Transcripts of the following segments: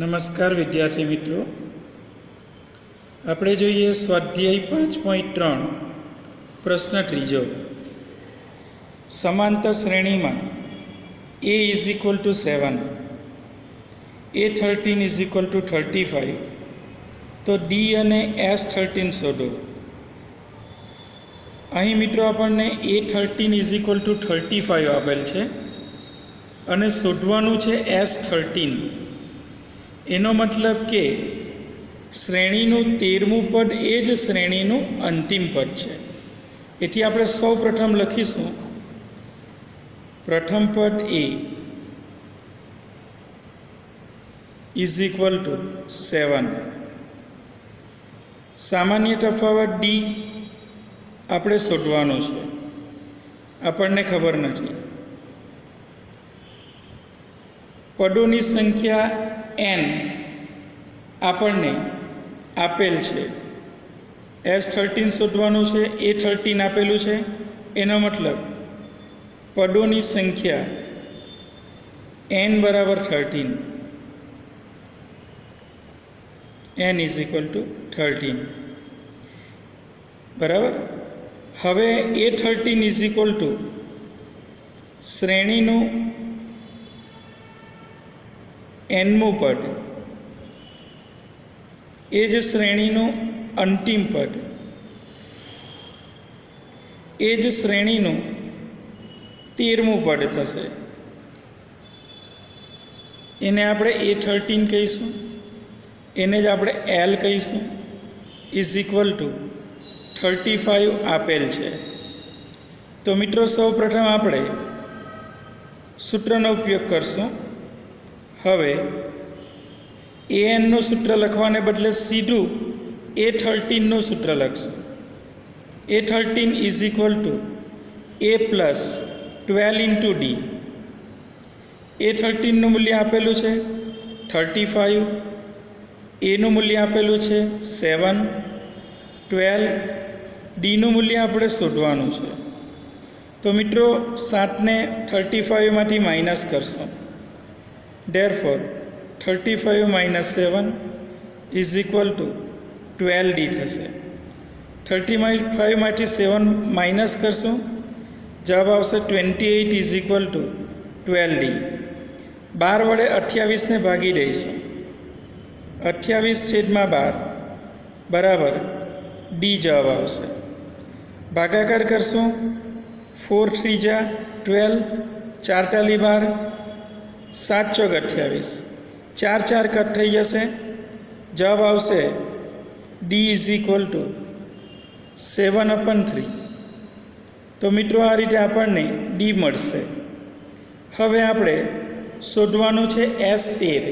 નમસ્કાર વિદ્યાર્થી મિત્રો, આપણે જોઈએ સ્વાધ્યાય 5.3 પ્રશ્ન ત્રીજો. સમાંતર શ્રેણીમાં a is equal two 7, a13 is equal two 35, તો d અને s13 શોધો. અહીં મિત્રો આપણને a13 ઇઝ ઇક્વલ ટુ 35 આપેલ છે અને શોધવાનું છે s13. એનો મતલબ કે શ્રેણીનું 13મું પદ એ જ શ્રેણીનું અંતિમ પદ છે. એથી આપણે સૌ પ્રથમ લખીશું પ્રથમ પદ a ઇઝ ઇક્વલ ટુ 7. સામાન્ય તફાવત d આપણે શોધવાનો છે, આપણને ખબર નથી. પદોની સંખ્યા n આપણને આપેલ છે. s13 શોધવાનું છે, a13 આપેલું છે. એનો મતલબ પદોની સંખ્યા n બરાબર 13, n ઇઝ ઇક્વલ ટુ 13 બરાબર. હવે a13 ઇઝ ઇક્વલ ટુ શ્રેણીનું nમું પદ, એ જ શ્રેણીનું અંતિમ પદ, એ જ શ્રેણીનું 13મું પદ થશે. એને આપણે a13 કહીશું, એને જ આપણે l કહીશું. ઇઝ ઇક્વલ ટુ 35 આપેલ છે. તો મિત્રો સૌ પ્રથમ આપણે સૂત્રનો ઉપયોગ કરશું. હવે an નું સૂત્ર લખવાને બદલે સીધું a13નું સૂત્ર લખશું. a13 is equal to a plus 12 into D. a13નું મૂલ્ય આપેલું છે 35, એનું મૂલ્ય આપેલું છે 7, 12, ડીનું મૂલ્ય આપણે શોધવાનું છે. તો મિત્રો 7ને 35માંથી માઇનસ કરશો. Therefore 35 minus 7 is equal to 12d થશે. 35માંથી 7 માઇનસ કરશું, જવાબ આવશે 28 ઇઝ ઇક્વલ ટુ 12d. 12 વડે 28ને ભાગી દઈશું. 28/12 બરાબર d જવાબ આવશે. ભાગાકાર કરશું, 4 3 જા 12, 4 તાલી 12, 7 ચોક 28, 4 4 કટ થઈ જશે. જવાબ આવશે d ઇઝ ઇક્વલ ટુ 7/3. તો મિત્રો આ રીતે આપણને d મળશે. હવે આપણે શોધવાનું છે s13.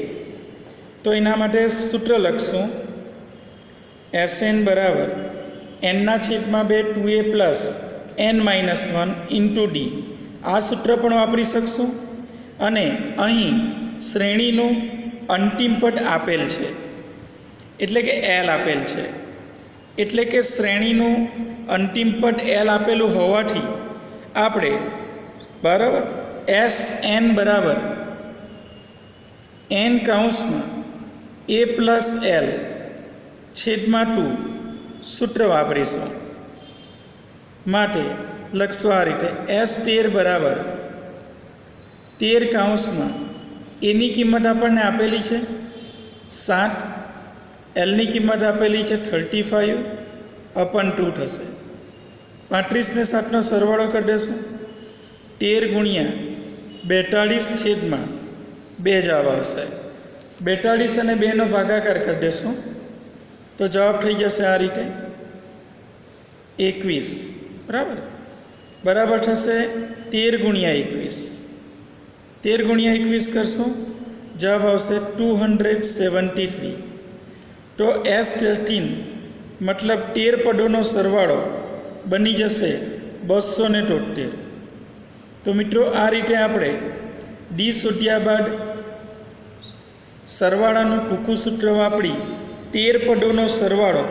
તો એના માટે સૂત્ર લખશું Sn બરાબર n/2 2a plus n-1 into d. આ સૂત્ર પણ વાપરી શકશું. અને અહીં શ્રેણીનું અંતિમ પદ આપેલ છે, એટલે કે l આપેલ છે. એટલે કે શ્રેણીનું અંતિમ પદ l આપેલું હોવાથી આપણે બરાબર Sn બરાબર n કૌંસમાં a પ્લસ l છેદમાં 2 સૂત્ર વાપરીશું. માટે લખશું આ રીતે S13 બરાબર 13 કૌંસમાં એની કિંમત આપણને આપેલી છે 7, એલની કિંમત આપેલી છે 35/2 થશે. 35 ને 7નો સરવાળો કરી દેશું. 13 ગુણ્યા 42/2 જવાબ આવશે. 42 અને 2નો ભાગાકાર કરી દેશું તો જવાબ થઈ જશે આ રીતે 21 બરાબર. બરાબર થશે 13 ગુણ્યા 21. 13 ગુણ્યા 21 કરશું, જવાબ આવશે 273. તો S13 મતલબ 13 પદોનો સરવાળો બની જશે 273. તો મિત્રો આ રીતે આપણે ડી શોધ્યા બાદ સરવાળાનું ટૂંકું સૂત્ર વાપરી 13 પદોનો સરવાળો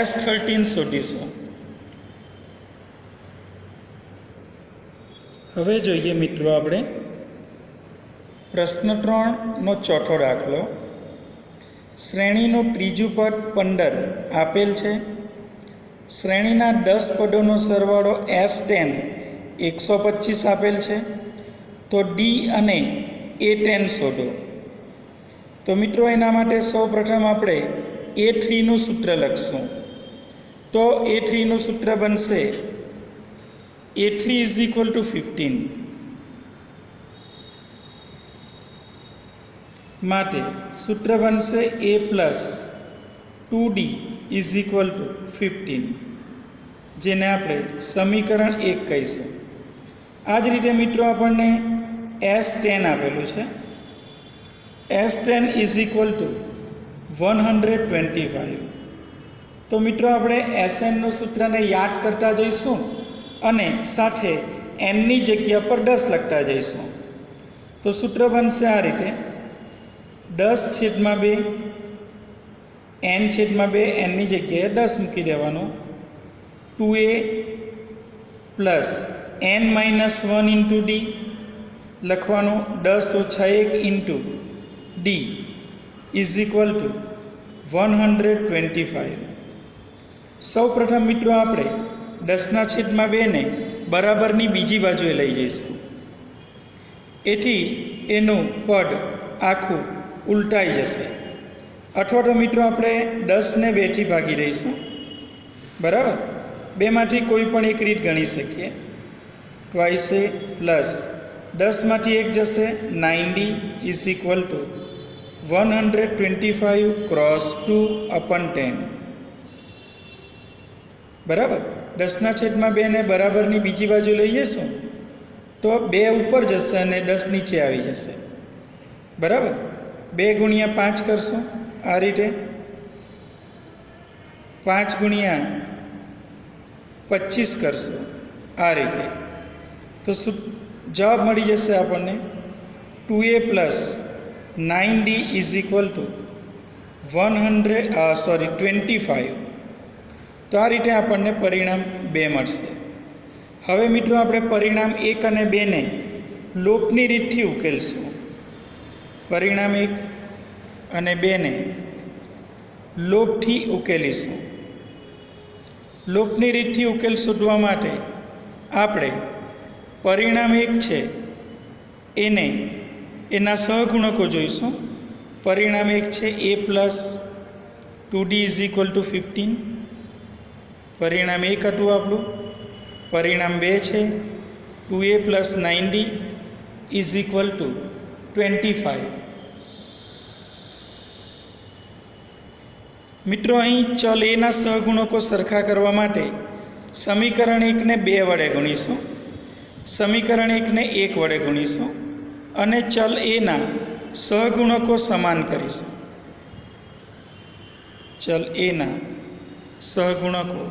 S13 શોધીશું. હવે જોઈએ મિત્રો આપણે પ્રશ્ન 3નો ચોથો દાખલો. શ્રેણીનું ત્રીજું પદ 15 આપેલ છે. શ્રેણીના 10 પદોનો સરવાળો S10 125 આપેલ છે. તો D અને A10 શોધો. તો મિત્રો એના માટે સૌપ્રથમ આપણે A3નું સૂત્ર લખશું. તો A3નું સૂત્ર બનશે A3 = 15. માટે સૂત્ર બનશે A + 2D = 15, જેને આપણે સમીકરણ 1 કહીશું. આ જ રીતે મિત્રો આપણને S10 આપેલું છે. S10 = 125. તો મિત્રો આપણે SNનું સૂત્રને યાદ કરતા જઈશું અને સાથે Nની જગ્યા પર 10 લખતા જઈશું. તો સૂત્ર બનશે આ રીતે: 10/2 N/2 Nની જગ્યાએ 10 મૂકી દેવાનું. 2A + N - 1 × D લખવાનું. 10 - 1 × D = 125. સૌપ્રથમ મિત્રો આપણે 10/2 ને બરાબરની બીજી બાજુએ લઈ જઈશું. એથી એનું પદ આખું ઉલટાઈ જશે. અથવા તો મિત્રો આપણે 10 ને 2થી ભાગી દઈશું. બરાબર, બેમાંથી કોઈ પણ એક રીત ગણી શકીએ. 2A + 10માંથી 1 જશે. 9D = 125 × 2/10. બરાબર, 10/2 ને બરાબરની બીજી બાજુ લઈ જઈશું તો 2 ઉપર જશે અને 10 નીચે આવી જશે. બરાબર, 2 × 5 કરશું આ રીતે. 5 × 25 કરશું આ રીતે. તો જવાબ મળી જશે આપણને 2A + 9D = 25. તો આ રીતે આપણને પરિણામ 2 મળશે. હવે મિત્રો આપણે પરિણામ 1 અને 2 ને લોપની રીતથી ઉકેલશું. પરિણામ 1 અને 2 ને લોપથી ઉકેલીશું. લોપની રીતથી ઉકેલ શોધવા માટે આપણે પરિણામ 1 છે એને એના સહગુણકો જોઈશું. પરિણામ 1 છે A + 2D = 15. પરિણામ 1 હતું આપણું. પરિણામ 2 છે 2A + 9D = 25. મિત્રો અહીં ચલ એના સહગુણકો સરખા કરવા માટે સમીકરણ 1 ને 2 વડે ગુણીશું, સમીકરણ 1 ને 1 વડે ગુણીશું અને ચલ એના સહગુણકો સમાન કરીશું. ચલ એના સહગુણકો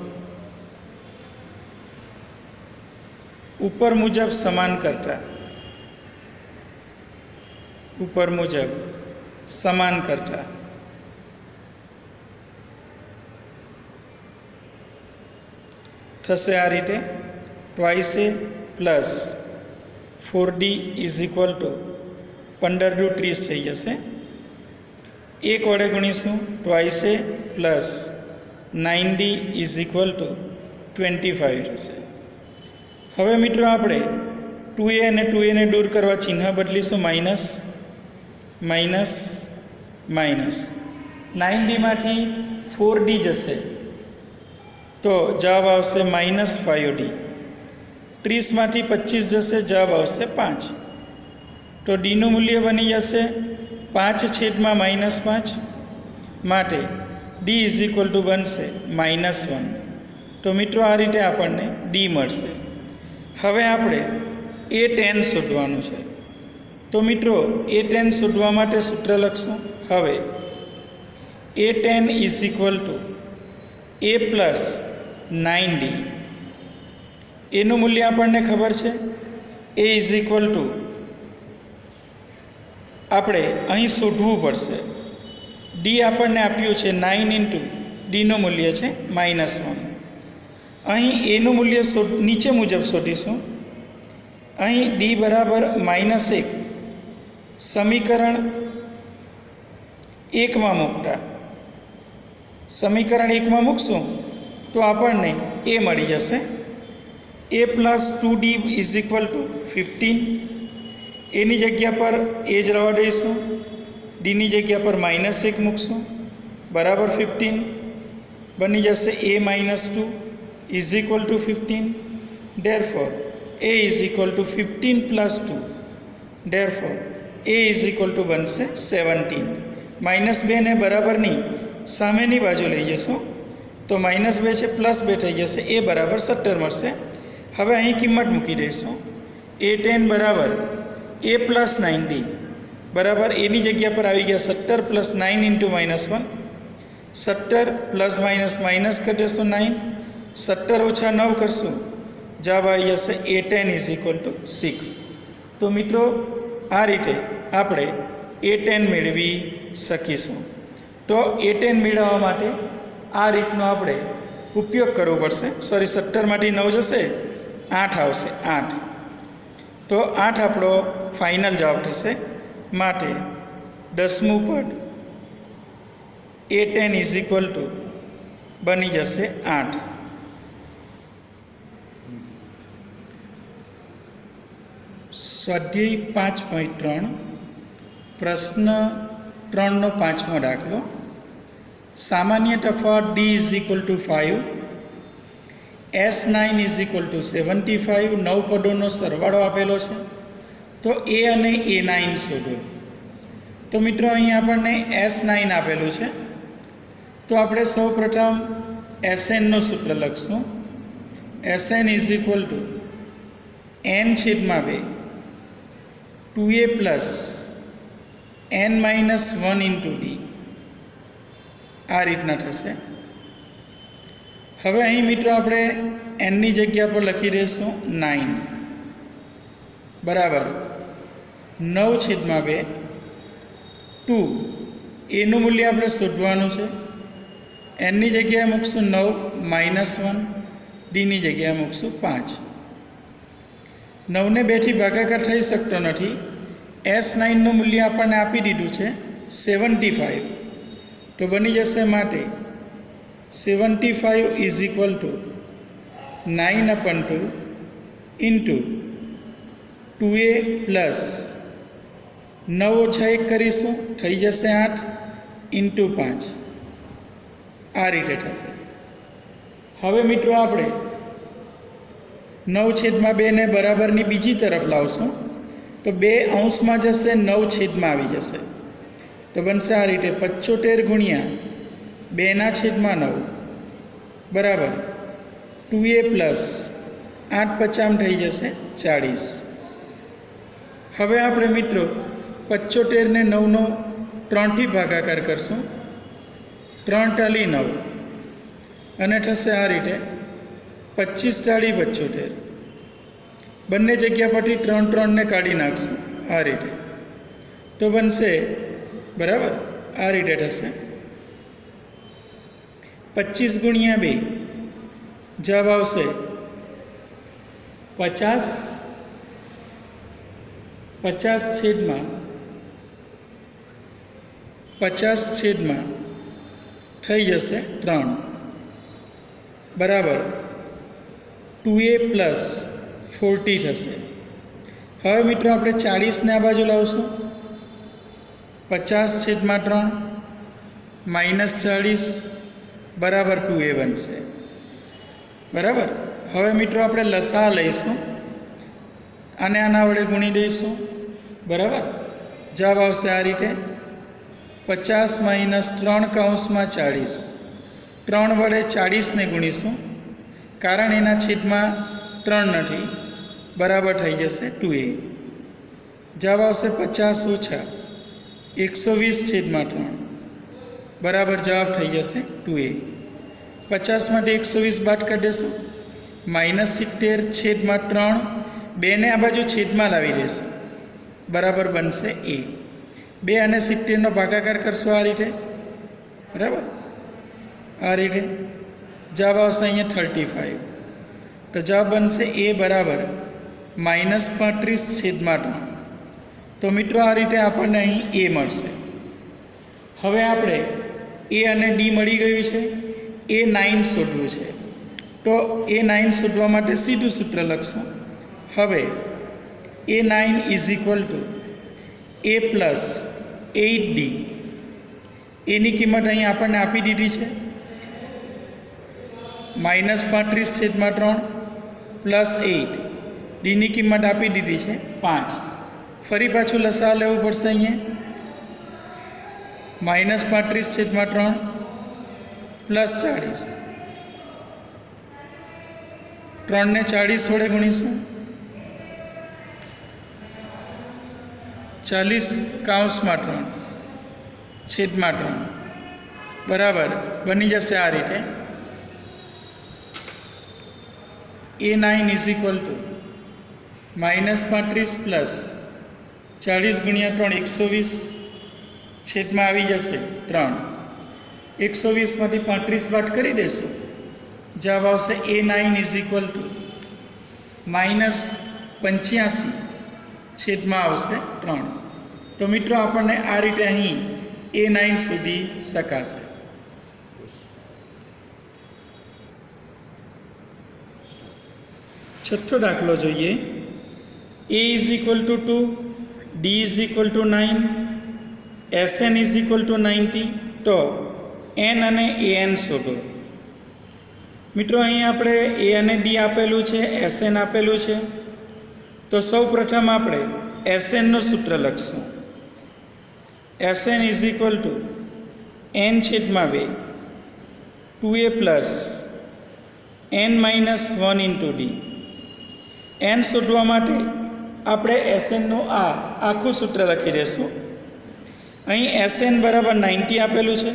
ઉપર મુજબ સમાન કરતા થશે આ રીતે. 2A + 4D = 15 × 30 થઈ જશે. 1 વડે ગુણીશું. 2A + 9D = 25 થશે. હવે મિત્રો આપણે 2A અને 2A ને દૂર કરવા ચિહ્ન બદલીશું. માઇનસ. 9D માંથી 4D જશે તો જવાબ આવશે -5D. 30માંથી 25 જશે, જવાબ આવશે 5. તો Dનું મૂલ્ય બની જશે 5/-5 માટે D = બનશે -1. તો મિત્રો આ રીતે આપણને D મળશે. હવે આપણે A10 શોધવાનું છે. તો મિત્રો A10 શોધવા માટે સૂત્ર લખશું. હવે A10 = A + 9D. એનું મૂલ્ય આપણને ખબર છે. A = આપણે અહીં શોધવું પડશે. D આપણને આપ્યું છે 9 × Dનું મૂલ્ય છે -1. અહીં એનું મૂલ્ય નીચે મુજબ શોધીશું. અહીં D = -1 સમીકરણ એકમાં મૂકતા સમીકરણ એકમાં મૂકશું તો આપણને એ મળી જશે a plus 2d is equal two 15. એની જગ્યા પર એ જ રહેવા દઈશું, ડીની જગ્યા પર -1 મૂકશું બરાબર 15. બની જશે a minus 2 is equal two 15. Therefore a is equal two 15 plus 2. Therefore a is equal two બનશે 17. -2 ને બરાબરની સામેની બાજુ લઈ જશું તો -2 છે +2 થઈ જશે, એ બરાબર 17 મળશે. હવે અહીં કિંમત મૂકી દઈશું. a10 બરાબર a પ્લસ 9d બરાબર એની જગ્યા પર આવી ગયા 17 પ્લસ 9 ઇન્ટુ -1. 17 પ્લસ માઇનસ કરી દઈશું 9. 17 ઓછા 9 કરશું, જવાબ આવી જશે a10 ઇઝ ઇક્વલ ટુ 6. તો મિત્રો આ રીતે આપણે a10 મેળવી શકીશું. તો a10 મેળવવા માટે આ રીતનો આપણે ઉપયોગ કરવો પડશે. 17માંથી 9 જશે, 8 આવશે 8. તો 8 આપણો ફાઇનલ જવાબ થશે. માટે 10મું પદ a10 ઇઝ ઇક્વલ ટુ બની જશે 8. સ્વાધ્યાય 5.3 પ્રશ્ન 3નો 5મો દાખલો. સામાન્ય તફાવત d is equal two 5, S9 is equal two 75. 9 પદોનો સરવાળો આપેલો છે, તો a અને a9 શોધો. તો મિત્રો અહીં આપણને S9 આપેલું છે, તો આપણે સૌપ્રથમ Snનું સૂત્ર લખશું. Sn is equal two n/2 2a plus n minus 1 into d. આ રીતના થશે. હવે અહીં મિત્રો આપણે nની જગ્યા પર લખી દઈશું 9 બરાબર 9/2 2. એનું મૂલ્ય આપણે શોધવાનું છે. nની જગ્યાએ મૂકશું 9 -1, ડીની જગ્યાએ મૂકશું 5. 9ને 2થી ભાગાકાર થઈ શકતો નથી. S9નું મૂલ્ય આપણને આપી દીધું છે 75, તો બની જશે માટે 75 is equal two 9/2 into 2a plus 9 ઓછા 1 કરીશું, થઈ જશે 8 ઇન્ટુ 5. આ રીતે થશે. હવે મિત્રો આપણે 9/2 ને બરાબરની બીજી તરફ લાવશું તો 2 અંશમાં જશે, 9 આવી જશે. તો બનશે આ રીતે 75 ગુણ્યા 2/9 બરાબર 2a પ્લસ 8/50 થઈ જશે 40. હવે આપણે મિત્રો 75 ને 9નો 3થી ભાગાકાર કરશું. 3 ટાલી 9 અને થશે આ રીતે 25 ટાળી 75. બંને જગ્યા પરથી 3 ને કાઢી નાખશું આ રીતે, તો બનશે બરાબર આ રીતે થશે 25 ગુણ્યા 2, જવાબ આવશે 50. 50/50 થઈ જશે 3 બરાબર 2a પ્લસ 40 થશે. હવે મિત્રો આપણે 40ને આ બાજુ લાવશું. 50/3 -40 બરાબર 2a બનશે બરાબર. હવે મિત્રો આપણે લસા લઈશું, આને આના વડે ગુણી દઈશું બરાબર. જવાબ આવશે આ રીતે 50 - 3 કૌંસમાં 40. 3 વડે 40ને ગુણીશું, કારણ એના છેદમાં 3 નથી, બરાબર થઈ જશે 2a. જવાબ આવશે 50 ઓછા 120/3 બરાબર જવાબ થઈ જશે 2a. 50માંથી 120 બાદ કરી દઈશું, -70/3. 2ને આ બાજુ છેદમાં લાવી દઈશું, બરાબર બનશે a. 2 અને 70નો ભાગાકાર કરશો આ રીતે બરાબર. આ રીતે જવાબ આવશે અહીંયા 35. તો જવાબ બનશે a બરાબર -35/3. તો મિત્રો આ રીતે આપણને અહીં એ મળશે. હવે આપણે એ અને ડી મળી ગયું છે. A9 શોધવું છે, તો A9 શોધવા માટે સીધું સૂત્ર લખશું. હવે A9 is equal to A plus 8D. એની કિંમત અહીં આપણને આપી દીધી છે -35/3 પ્લસ 8. ડીની કિંમત આપી દીધી છે 5. ફરી પાછું લસા લેવું પડશે. અહીંયા -35/3 પ્લસ 40. 3 ને 40 વડે ગુણીશું. 40/3 છેદમાં 3 બરાબર બની જશે આ રીતે. A9 is equal two -35 plus 40 ગુણ્યા 3 120 છેદમાં આવી જશે 3. 120માંથી 35 બાદ કરી દેશું. જવાબ આવશે A9 ઇઝ ઇક્વલ ટુ -85 છેદમાં આવશે 3. તો મિત્રો આપણને આ રીતે અહીં A9 સુધી શકાશે. છઠ્ઠો દાખલો જોઈએ. A is equal two 2, D is equal two 9, SN is equal two 90. તો N અને AN શોધો. મિત્રો અહીં આપણે A અને D આપેલું છે, SN આપેલું છે. તો સૌ પ્રથમ આપણે SNનું સૂત્ર લખશું. SN is equal two N/2 2A plus N-1 into D. N શોધવા માટે આપણે SNનું આ આખું સૂત્ર લખી દઈશું. અહીં SN બરાબર 90 આપેલું છે.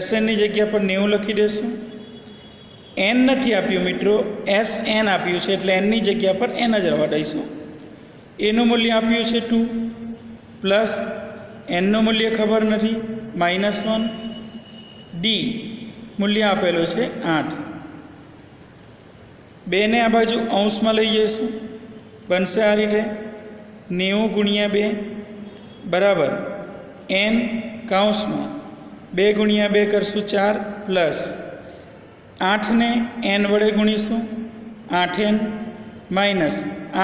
SNની જગ્યા પર 90 લખી દઈશું. N નથી આપ્યું મિત્રો, SN આપ્યું છે, એટલે Nની જગ્યા પર N જ રહેવા દઈશું. એનું મૂલ્ય આપ્યું છે 2 પ્લસ Nનું મૂલ્ય ખબર નથી -1. D મૂલ્ય આપેલું છે 8. 2 ને આ બાજુ અંશમાં લઈ જઈશું. બનશે આ રીતે 90 ગુણ્યા 2 બરાબર N કૌંસમાં 2 ગુણ્યા 2 કરશું 4 પ્લસ 8 ને N વડે ગુણીશું 8N માઇનસ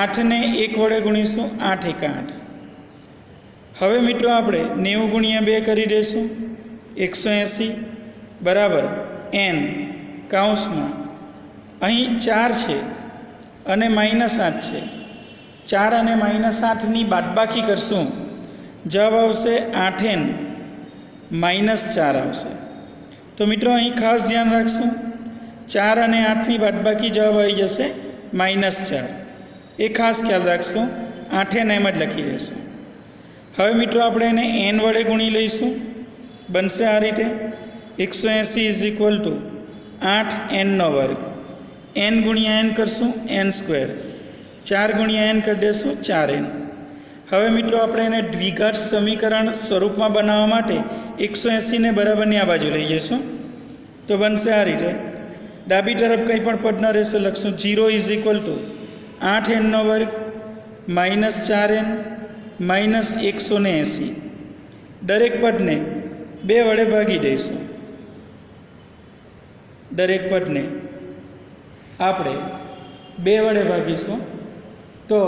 8 ને 1 વડે ગુણીશું 8 × 8. હવે મિત્રો આપણે 90 ગુણ્યા 2 કરી દઈશું 180 બરાબર N કૌંસમાં અહીં 4 છે અને -8 છે. 4 અને -8ની બાદબાકી કરશું. જવાબ આવશે 8N -4 આવશે. તો મિત્રો અહીં ખાસ ધ્યાન રાખશું. 4 અને 8ની બાદબાકી જવાબ આવી જશે -4. એ ખાસ ખ્યાલ રાખશું. 8N એમ જ લખી દઈશું. હવે મિત્રો આપણે એને N વડે ગુણી લઈશું. બનશે આ રીતે 180 is equal two 8N². N ગુણ્યા N કરશું N². 4 ગુણ્યા N કરી દઈશું 4N. હવે મિત્રો આપણે એને દ્વિઘાત સમીકરણ સ્વરૂપમાં બનાવવા માટે 180 ને બરાબરની આ બાજુ લઈ જઈશું. તો બનશે આ રીતે. ડાબી તરફ કંઈ પણ પદ ન રહેશે લખશું 0 is equal two 8N² -4N -180. દરેક પદને 2 વડે ભાગી દઈશું. દરેક પદને આપણે 2 વડે ભાગીશું તો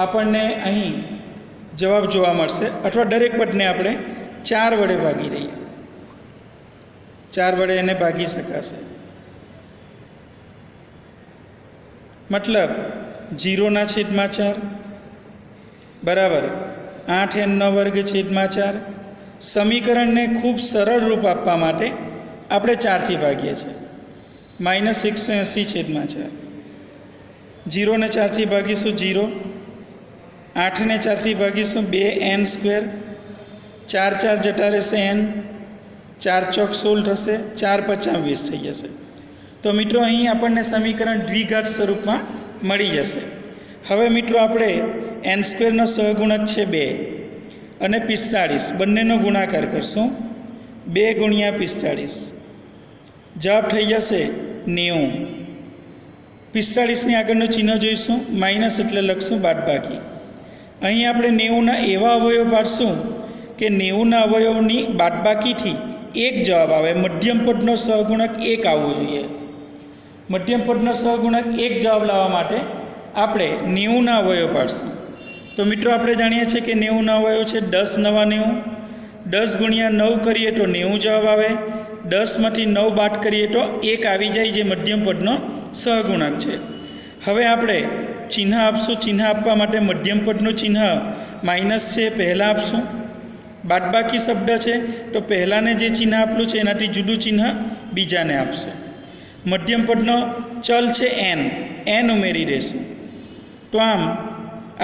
આપણને અહીં જવાબ જોવા મળશે. અથવા દરેક પદને આપણે 4 વડે ભાગી દઈએ. 4 વડે એને ભાગી શકાશે. મતલબ 0/4 બરાબર 8N²/4. સમીકરણને ખૂબ સરળ રૂપ આપવા માટે આપણે 4થી ભાગીએ છીએ. -180/4. 0 ને 4થી ભાગીશું 0. 8 ને 4થી ભાગીશું 2N². 4 4 જતા રહેશે N. 4 ચોક 16 થશે. 4 5 20 થઈ જશે. તો મિત્રો અહીં આપણને સમીકરણ દ્વિઘાત સ્વરૂપમાં મળી જશે. હવે મિત્રો આપણે N² નો સહગુણક છે 2 અને 45 બંનેનો ગુણાકાર કરશું. 2 ગુણ્યા 45 જવાબ થઈ જશે 90. 45ની આગળનું ચિહ્ન જોઈશું માઇનસ એટલે લખશું બાદબાકી. અહીં આપણે 90ના એવા અવયવ પાડશું કે 90ના અવયવની બાદબાકીથી એક જવાબ આવે. મધ્યમ પદનો સહગુણક 1 આવવો જોઈએ. મધ્યમ પદનો સહગુણક 1 જવાબ લાવવા માટે આપણે 90ના અવયવ પાડશું. તો મિત્રો આપણે જાણીએ છીએ કે 90ના અવયવ છે 10 નવા 90. 10 ગુણ્યા 9 કરીએ તો 90 જવાબ આવે. 10માંથી 9 બાદ કરીએ તો 1 આવી જાય, જે મધ્યમ પદનો સહગુણક છે. હવે આપણે ચિહ્ન આપશું. ચિહ્ન આપવા માટે મધ્યમ પદનું ચિહ્ન માઇનસ છે પહેલાં આપશું. બાદબાકી શબ્દ છે તો પહેલાંને જે ચિહ્ન આપેલું છે એનાથી જુદું ચિહ્ન બીજાને આપશે. મધ્યમ પદનો ચલ છે n ઉમેરી દઈશું. તો આમ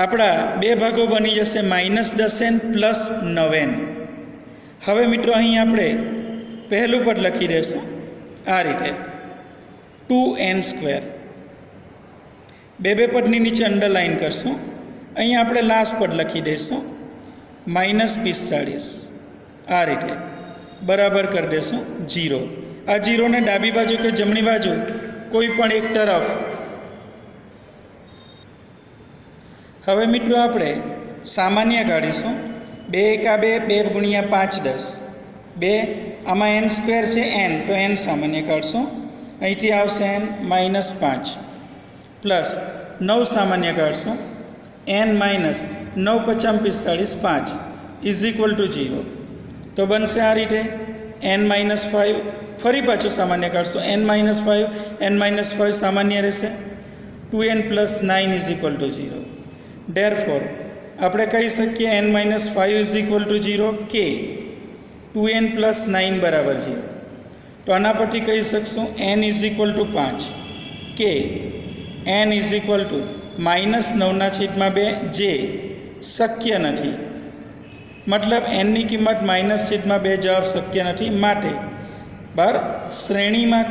આપણા બે ભાગો બની જશે -10n પ્લસ 9n. હવે મિત્રો અહીં આપણે પહેલું પદ લખી દઈશું આ રીતે 2n². બે પદની નીચે અંડરલાઇન કરશું. અહીં આપણે લાસ્ટ પદ લખી દઈશું -45 આ રીતે બરાબર કરી દઈશું 0. આ 0ને ડાબી બાજુ કે જમણી બાજુ કોઈ પણ એક તરફ. હવે મિત્રો આપણે સામાન્ય કાઢીશું. 2 એકા 2, 2 ગુણ્યા 5 10. 2 આમાં n² છે n, તો n સામાન્ય કાઢશું. અહીંથી આવશે n -5 પ્લસ 9 સામાન્ય કાઢશું. n minus 9 × 45 5 is equal two 0. તો બનશે આ રીતે n -5. ફરી પાછું સામાન્ય કાઢશું. n -5 સામાન્ય રહેશે. 2n + 9 is equal two 0. Therefore આપણે કહી શકીએ n -5 ઇઝ ઇક્વલ ટુ 0 કે 2n + 9 બરાબર 0. તો આના પરથી કહી શકશું n ઇઝ ઇક્વલ ટુ 5 કે n ઇઝ ઇક્વલ ટુ -9/2 જે શક્ય નથી. મતલબ nની કિંમત -2 જવાબ શક્ય નથી. માટે બાર શ્રેણીમાં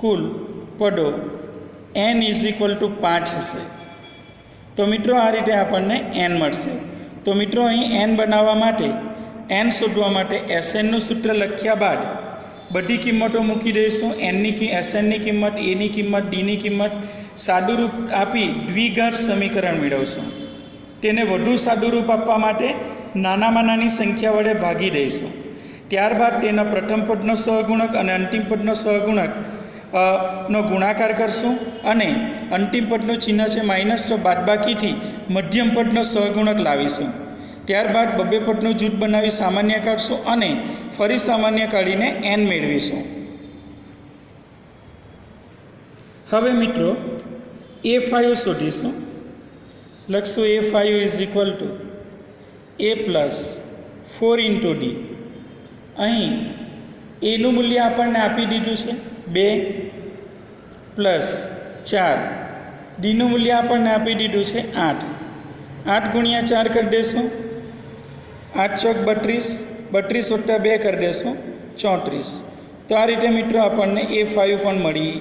કુલ પદો n ઇઝ ઇક્વલ ટુ 5 હશે. તો મિત્રો આ રીતે આપણને n મળશે. તો મિત્રો અહીં n બનાવવા માટે, n શોધવા માટે SNનું સૂત્ર લખ્યા બાદ બધી કિંમતો મૂકી દઈશું. SNની કિંમત, એની કિંમત, ડીની કિંમત સાદુરૂપ આપી દ્વિઘાત સમીકરણ મેળવશું. તેને વધુ સાદુરૂપ આપવા માટે નાનામાં નાની સંખ્યા વડે ભાગી દઈશું. ત્યારબાદ તેના પ્રથમ પદનો સહગુણક અને અંતિમ પદનો સહગુણક નો ગુણાકાર કરશું અને અંતિમ પદનું ચિહ્ન છે માઇનસ, તો બાદબાકીથી મધ્યમ પદનો સહગુણક લાવીશું. ત્યારબાદ બબ્બે પદનું જૂથ બનાવી સામાન્ય કાઢશું અને ફરી સામાન્ય કાઢીને n મેળવીશું. હવે મિત્રો A5 શોધીશું. લખશું A5 is equal to A + 4 × D. અહીં એનું મૂલ્ય આપણને આપી દીધું છે 2 + 4. ડીનું મૂલ્ય આપણને આપી દીધું છે 8. 8 ગુણ્યા 4 કરી દઈશું. 8 ચોક 32, 32 + 2 કરી દઈશું 34. તો આ રીતે મિત્રો આપણને A5 પણ મળી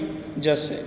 જશે.